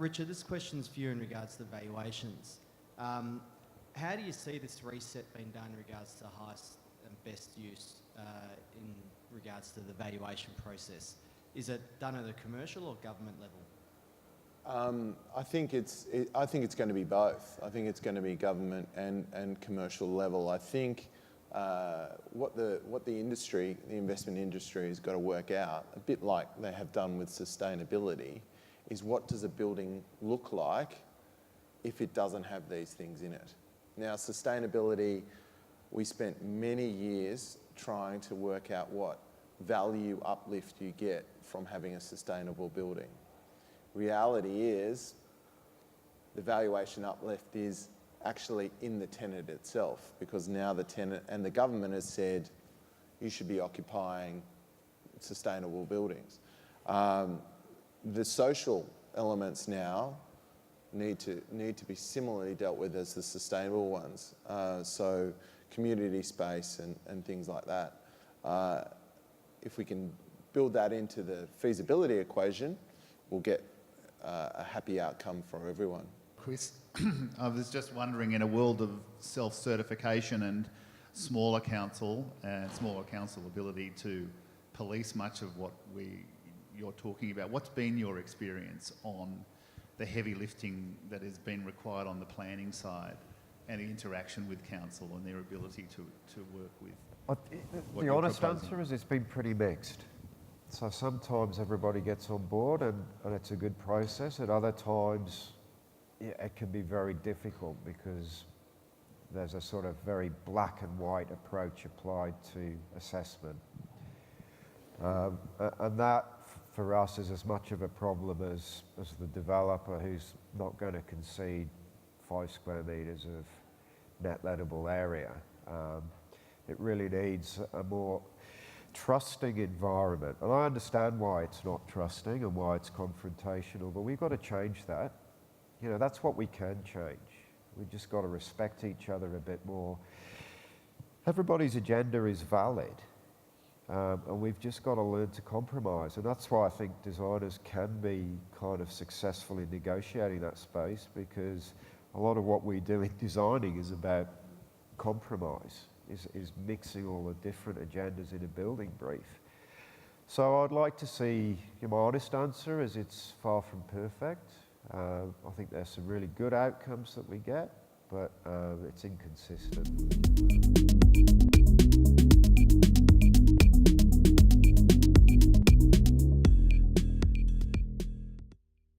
Richard, this question's for you in regards to the valuations. How do you see this reset being done in regards to highest and best use in regards to the valuation process? Is it done at a commercial or government level? I think it's going to be both. I think it's going to be government and commercial level. I think what the industry, the investment industry, has got to work out, a bit like they have done with sustainability, is what does a building look like if it doesn't have these things in it. Now, sustainability, we spent many years trying to work out what value uplift you get from having a sustainable building. Reality is the valuation uplift is actually in the tenant itself, because now the tenant and the government has said you should be occupying sustainable buildings. The social elements now need to be similarly dealt with as the sustainable ones. So community space and things like that. If we can build that into the feasibility equation, we'll get a happy outcome for everyone. Chris, I was just wondering, in a world of self-certification and smaller council ability to police much of what you're talking about, what's been your experience on the heavy lifting that has been required on the planning side and the interaction with council and their ability to work with? The honest answer is it's been pretty mixed. So sometimes everybody gets on board and it's a good process. At other times, it can be very difficult because there's a sort of very black and white approach applied to assessment. And that, for us, is as much of a problem as the developer who's not going to concede 5 square metres of net lettable area. It really needs a more trusting environment. And I understand why it's not trusting and why it's confrontational, but we've got to change that. You know, that's what we can change. We've just got to respect each other a bit more. Everybody's agenda is valid, and we've just got to learn to compromise. And that's why I think designers can be kind of successful in negotiating that space, because a lot of what we do in designing is about compromise, is mixing all the different agendas in a building brief. So I'd like to see, my honest answer is it's far from perfect. I think there's some really good outcomes that we get, but it's inconsistent.